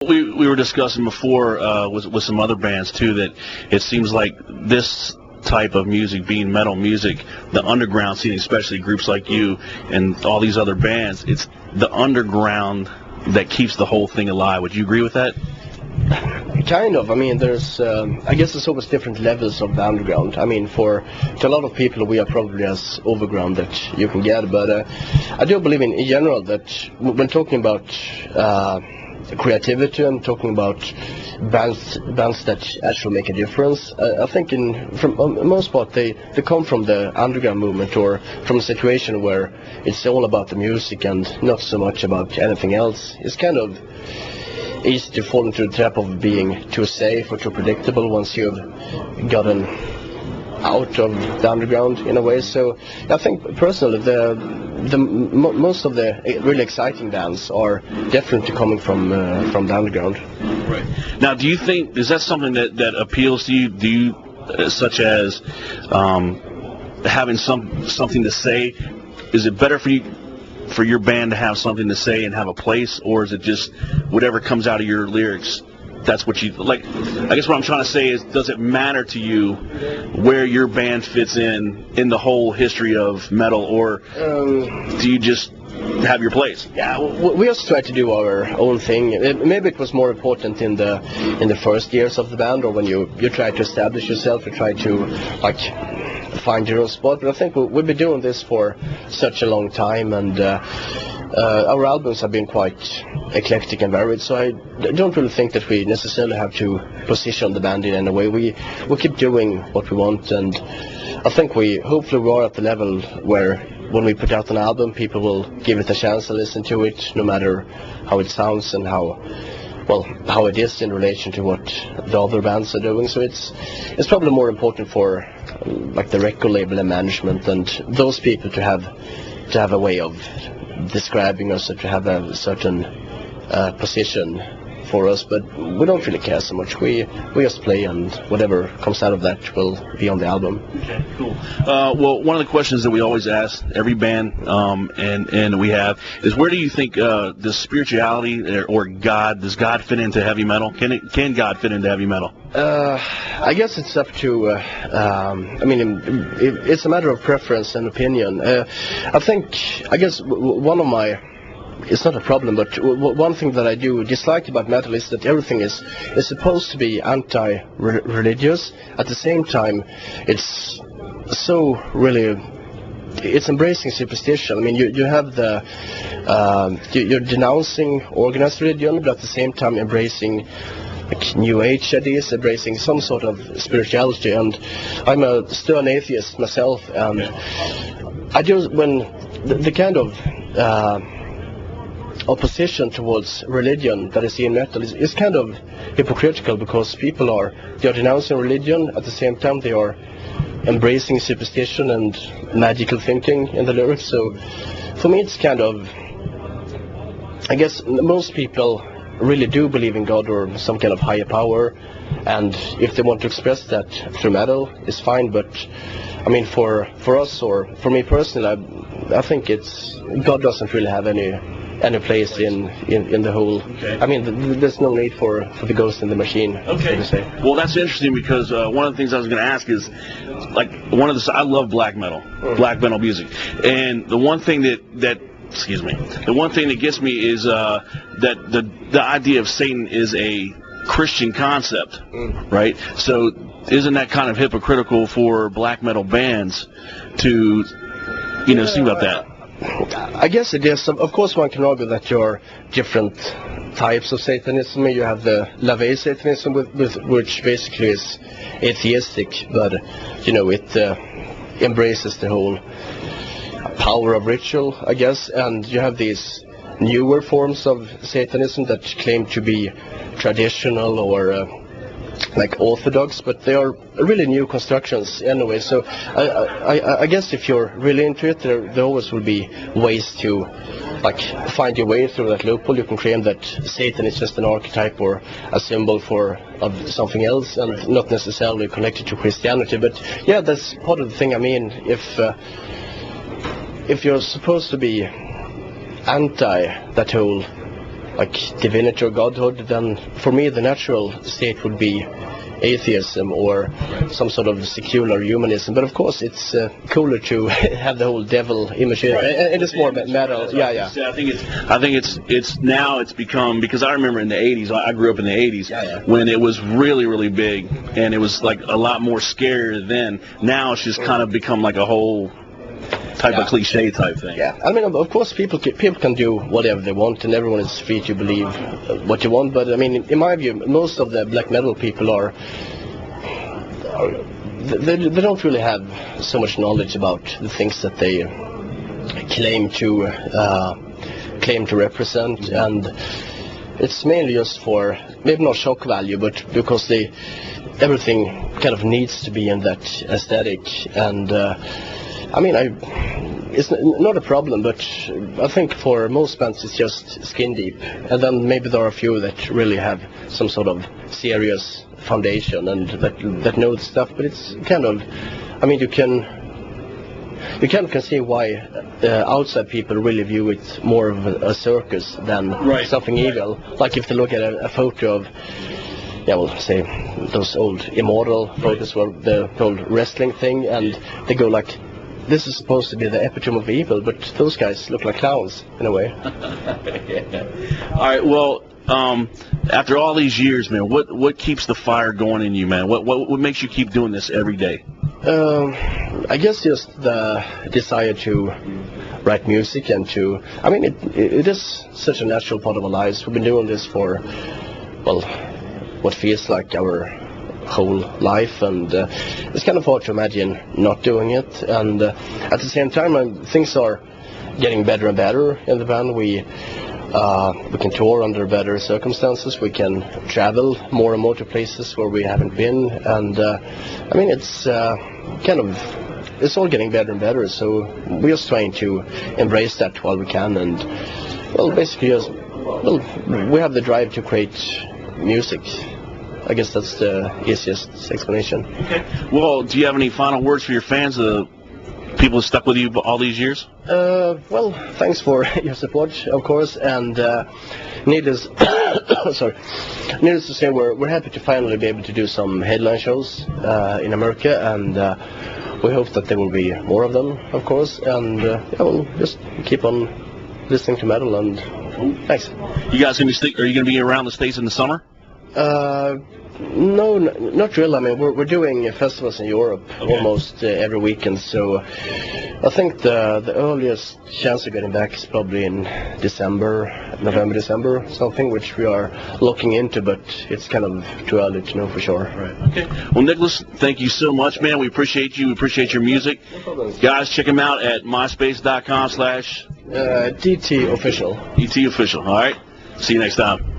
We were discussing before with some other bands too that it seems like this type of music, being metal music, the underground scene, especially groups like you and all these other bands, it's the underground that keeps the whole thing alive. Would you agree with that? Kind of. I mean, there's, I guess there's always different levels of the underground. I mean, to a lot of people, we are probably as overground that you can get, but I do believe in general that when talking about creativity and talking about bands that actually make a difference, I think from most part they come from the underground movement or from a situation where it's all about the music and not so much about anything else. It's kind of easy to fall into the trap of being too safe or too predictable once you've gotten out of the underground in a way. So I think personally most of the really exciting bands are definitely coming from the underground. Right. Now, do you think, is that something that appeals to you? Do you, such as having something to say? Is it better for your band to have something to say and have a place, or is it just whatever comes out of your lyrics? That's what you like. I guess what I'm trying to say is, does it matter to you where your band fits in the whole history of metal, or do you just have your place? Yeah, we just try to do our own thing. Maybe it was more important in the first years of the band, or when you try to establish yourself, you try to find your own spot. But I think we've been doing this for such a long time, and our albums have been quite eclectic and varied, so I don't really think that we necessarily have to position the band in any way. We keep doing what we want, and I think hopefully we are at the level where when we put out an album, people will give it a chance to listen to it, no matter how it sounds and how it is in relation to what the other bands are doing. So it's probably more important for the record label and management and those people to have a way of describing us, or to have a certain position for us, but we don't really care so much. We just play, and whatever comes out of that will be on the album. Okay, cool. Well, one of the questions that we always ask every band, and we have, is where do you think does spirituality or God, does God fit into heavy metal? Can God fit into heavy metal? I guess it's up to, I mean, it's a matter of preference and opinion. I guess one of my, it's not a problem, but one thing that I do dislike about metal is that everything is supposed to be anti-religious. At the same time, it's so really, it's embracing superstition. I mean, you have you're denouncing organized religion, but at the same time embracing New Age ideas, embracing some sort of spirituality. And I'm a stern atheist myself, and I just, when the kind of opposition towards religion that is in metal is kind of hypocritical, because people they are denouncing religion, at the same time they are embracing superstition and magical thinking in the lyrics. So for me it's kind of, I guess most people really do believe in God or some kind of higher power, and if they want to express that through metal, it's fine. But I mean, for us, or for me personally, I think God doesn't really have any place in the whole. Okay. I mean, there's no need for the ghost in the machine. Okay. So to say. Well, that's interesting, because one of the things I was going to ask is, I love black metal, black metal music, and the one thing that gets me is that the idea of Satan is a Christian concept, right? So isn't that kind of hypocritical for black metal bands to, sing about that? I guess it is. Of course, one can argue that there are different types of Satanism. You have the LaVey Satanism, which basically is atheistic, but it embraces the whole power of ritual, I guess. And you have these newer forms of Satanism that claim to be traditional or orthodox, but they are really new constructions anyway. So I guess if you're really into it, there always will be ways to find your way through that loophole. You can claim that Satan is just an archetype or a symbol of something else, and not necessarily connected to Christianity. But yeah, that's part of the thing. I mean, if you're supposed to be anti that whole like divinity or godhood, then for me the natural state would be atheism or some sort of secular humanism. But of course, it's cooler to have the whole devil image, and it's more metal. Yeah. I think it's now it's become, because I remember in the '80s, I grew up in the '80s when it was really, really big, and it was like a lot more scarier then. Now it's just kind of become like a whole type of cliche type thing. Yeah, I mean, of course, people can do whatever they want, and everyone is free to believe what you want. But I mean, in my view, most of the black metal people they don't really have so much knowledge about the things that they claim to represent, and it's mainly just for maybe not shock value, but because everything kind of needs to be in that aesthetic. And I mean, it's not a problem, but I think for most bands it's just skin deep, and then maybe there are a few that really have some sort of serious foundation and that know the stuff. But it's kind of, I mean, you can see why outside people really view it more of a circus than something evil. Like if they look at a photo of, say those old Immortal photos where the old wrestling thing, and they go like, this is supposed to be the epitome of evil, but those guys look like clowns in a way. All right, well, after all these years, man, what keeps the fire going in you, man? What makes you keep doing this every day? I guess just the desire to write music and to, I mean, it is such a natural part of our lives. We've been doing this for, what feels like our whole life, and it's kind of hard to imagine not doing it. And at the same time, things are getting better and better in the band. We can tour under better circumstances. We can travel more and more to places where we haven't been, and I mean, it's it's all getting better and better. So we're just trying to embrace that while we can, and basically just we have the drive to create music. I guess that's the easiest explanation. Okay. Well, do you have any final words for your fans, the people who stuck with you all these years? Thanks for your support, of course, and needless to say, we're happy to finally be able to do some headline shows in America, and we hope that there will be more of them, of course, and we'll just keep on listening to metal, and thanks. You guys are you going to be around the States in the summer? No, not really. I mean, we're doing festivals in Europe almost every weekend, so I think the earliest chance of getting back is probably in November, December, something, which we are looking into, but it's kind of too early to know for sure. Right. Okay. Well, Nicholas, thank you so much, man. We appreciate you. We appreciate your music. No problem. Guys, check him out at myspace.com/DT official. DT official. All right. See you next time.